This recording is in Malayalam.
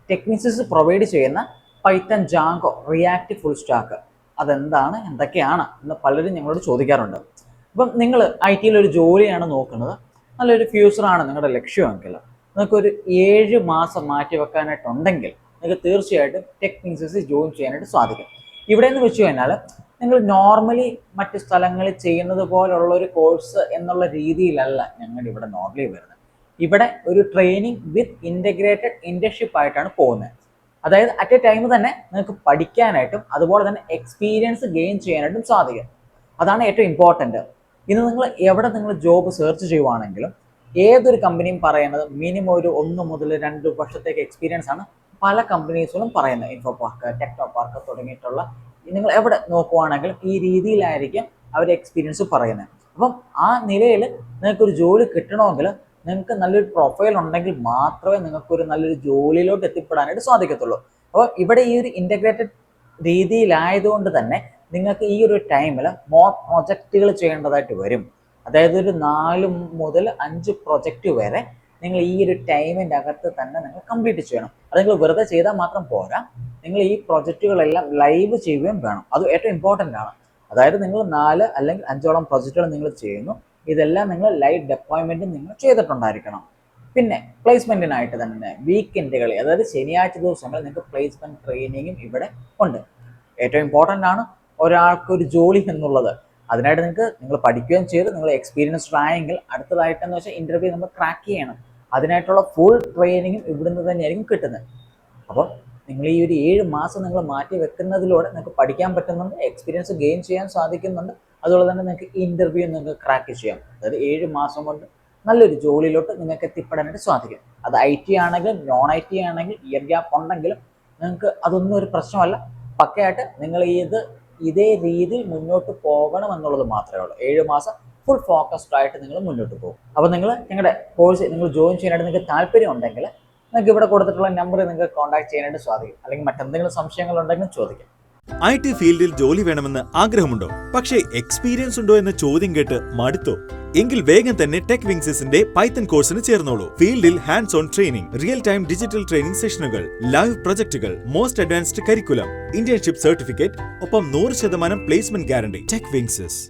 ടെക്നിക്സ് പ്രൊവൈഡ് ചെയ്യുന്ന Python, Django, React, full stack അതെന്താണ്, എന്തൊക്കെയാണ് എന്ന് പലരും ഞങ്ങളോട് ചോദിക്കാറുണ്ട്. അപ്പം നിങ്ങൾ ഐ ടിയിൽ ഒരു ജോലിയാണ് നോക്കുന്നത്, നല്ലൊരു ഫ്യൂച്ചറാണ് നിങ്ങളുടെ ലക്ഷ്യമെങ്കിൽ നിങ്ങൾക്കൊരു 7 മാസം മാറ്റി വെക്കാനായിട്ടുണ്ടെങ്കിൽ നിങ്ങൾക്ക് തീർച്ചയായിട്ടും ടെക്നിക്സ് ജോയിൻ ചെയ്യാനായിട്ട് സാധിക്കും. ഇവിടെ എന്ന് വെച്ച് കഴിഞ്ഞാൽ നിങ്ങൾ നോർമലി മറ്റ് സ്ഥലങ്ങളിൽ ചെയ്യുന്നത് പോലുള്ള ഒരു കോഴ്സ് എന്നുള്ള രീതിയിലല്ല ഞങ്ങൾ ഇവിടെ നോർമലി വരുന്നത്. ഇവിടെ ഒരു ട്രെയിനിങ് വിത്ത് ഇൻ്റഗ്രേറ്റഡ് ഇന്റേൺഷിപ്പ് ആയിട്ടാണ് പോകുന്നത്. അതായത് അറ്റ് എ ടൈം തന്നെ നിങ്ങൾക്ക് പഠിക്കാനായിട്ടും അതുപോലെ തന്നെ എക്സ്പീരിയൻസ് ഗെയിൻ ചെയ്യാനായിട്ടും സാധിക്കും. അതാണ് ഏറ്റവും ഇമ്പോർട്ടൻറ്റ്. ഇന്ന് നിങ്ങൾ ജോബ് സെർച്ച് ചെയ്യുവാണെങ്കിലും ഏതൊരു കമ്പനിയും പറയുന്നത് മിനിമം ഒരു 1 മുതൽ 2 വർഷത്തേക്ക് എക്സ്പീരിയൻസ് ആണ് പല കമ്പനീസുകളും പറയുന്നത്. ഇൻഫോ പാർക്ക്, ടെക്നോ പാർക്ക് തുടങ്ങിയിട്ടുള്ള നിങ്ങൾ എവിടെ നോക്കുവാണെങ്കിലും ഈ രീതിയിലായിരിക്കും അവർ എക്സ്പീരിയൻസ് പറയുന്നത്. അപ്പം ആ നിലയിൽ നിങ്ങൾക്കൊരു ജോലി കിട്ടണമെങ്കിൽ നിങ്ങൾക്ക് നല്ലൊരു പ്രൊഫൈൽ ഉണ്ടെങ്കിൽ മാത്രമേ നിങ്ങൾക്കൊരു നല്ലൊരു ജോലിയിലോട്ട് എത്തിപ്പെടാനായിട്ട് സാധിക്കത്തുള്ളൂ. അപ്പോൾ ഇവിടെ ഈ ഒരു ഇൻ്റഗ്രേറ്റഡ് രീതിയിലായതുകൊണ്ട് തന്നെ നിങ്ങൾക്ക് ഈ ഒരു ടൈമിൽ മോർ പ്രൊജക്റ്റുകൾ ചെയ്യേണ്ടതായിട്ട് വരും. അതായത് ഒരു 4 മുതൽ 5 പ്രൊജക്റ്റ് വരെ നിങ്ങൾ ഈ ഒരു ടൈമിൻ്റെ അകത്ത് തന്നെ നിങ്ങൾ കംപ്ലീറ്റ് ചെയ്യണം. അത് നിങ്ങൾ വെറുതെ ചെയ്താൽ മാത്രം പോരാ, നിങ്ങൾ ഈ പ്രൊജക്റ്റുകളെല്ലാം ലൈവ് ചെയ്യുകയും വേണം. അത് ഏറ്റവും ഇമ്പോർട്ടൻ്റ് ആണ്. അതായത് നിങ്ങൾ 4 അല്ലെങ്കിൽ 5ഓളം പ്രൊജക്റ്റുകൾ നിങ്ങൾ ചെയ്യുന്നു, ഇതെല്ലാം നിങ്ങൾ ലൈവ് ഡെപ്ലോയ്മെൻറ്റും നിങ്ങൾ ചെയ്തിട്ടുണ്ടായിരിക്കണം. പിന്നെ പ്ലേസ്മെൻറ്റിനായിട്ട് തന്നെ വീക്കെൻഡുകളിൽ, അതായത് ശനിയാഴ്ച ദിവസങ്ങളിൽ നിങ്ങൾക്ക് പ്ലേസ്മെൻറ്റ് ട്രെയിനിങ്ങും ഇവിടെ ഉണ്ട്. ഏറ്റവും ഇമ്പോർട്ടൻ്റ് ആണ് ഒരാൾക്കൊരു ജോലി എന്നുള്ളത്. അതിനായിട്ട് നിങ്ങൾ പഠിക്കുകയും ചെയ്ത് നിങ്ങൾ എക്സ്പീരിയൻസ്ഡ് ആയെങ്കിൽ അടുത്തതായിട്ടെന്ന് വെച്ചാൽ ഇൻ്റർവ്യൂ നമ്മൾ ക്രാക്ക് ചെയ്യണം. അതിനായിട്ടുള്ള ഫുൾ ട്രെയിനിങ്ങും ഇവിടുന്ന് തന്നെയായിരിക്കും കിട്ടുന്നത്. അപ്പം നിങ്ങൾ ഈ ഒരു 7 മാസം നിങ്ങൾ മാറ്റി വെക്കുന്നതിലൂടെ നിങ്ങൾക്ക് പഠിക്കാൻ പറ്റുന്നുണ്ട്, എക്സ്പീരിയൻസ് ഗെയിൻ ചെയ്യാൻ സാധിക്കുന്നുണ്ട്. അതുപോലെ തന്നെ നിങ്ങൾക്ക് ഇൻ്റർവ്യൂ നിങ്ങൾക്ക് ക്രാക്ക് ചെയ്യാം. അതായത് 7 മാസം കൊണ്ട് നല്ലൊരു ജോലിയിലോട്ട് നിങ്ങൾക്ക് എത്തിപ്പെടാനായിട്ട് സാധിക്കും. അത് ഐ ടി ആണെങ്കിലും നോൺ ഐ ടി ആണെങ്കിലും ഇയർ ഗ്യാപ്പ് ഉണ്ടെങ്കിലും നിങ്ങൾക്ക് അതൊന്നും ഒരു പ്രശ്നമല്ല. പക്കയായിട്ട് നിങ്ങൾ ഇതേ രീതിയിൽ മുന്നോട്ട് പോകണം എന്നുള്ളത് മാത്രമേ ഉള്ളൂ. 7 മാസം ഫുൾ ഫോക്കസ്ഡ് ആയിട്ട് നിങ്ങൾ മുന്നോട്ട് പോകും. അപ്പോൾ നിങ്ങൾ നിങ്ങളുടെ കോഴ്സ് നിങ്ങൾ ജോയിൻ ചെയ്യാനായിട്ട് നിങ്ങൾക്ക് താല്പര്യം ഉണ്ടെങ്കിൽ നിങ്ങൾക്ക് ഇവിടെ കൊടുത്തിട്ടുള്ള നമ്പറിൽ നിങ്ങൾക്ക് കോൺടാക്ട് ചെയ്യാനായിട്ട് സാധിക്കും. അല്ലെങ്കിൽ മറ്റെന്തെങ്കിലും സംശയങ്ങൾ ഉണ്ടെങ്കിലും ചോദിക്കാം. ഐ ടി ഫീൽഡിൽ ജോലി വേണമെന്ന് ആഗ്രഹമുണ്ടോ? പക്ഷേ എക്സ്പീരിയൻസ് ഉണ്ടോ എന്ന ചോദ്യം കേട്ട് മടുത്തോ? എങ്കിൽ വേഗം തന്നെ ടെക് വിങ്സിന്റെ പൈത്തൺ കോഴ്സിന് ചേർന്നോളൂ. ഫീൽഡിൽ hands on training, real time digital training സെഷനുകൾ, ലൈവ് പ്രൊജക്ടുകൾ, most advanced curriculum, internship certificate, ഒപ്പം 100% പ്ലേസ്മെന്റ് ഗ്യാരണ്ടി. ടെക് വിങ്സസ്.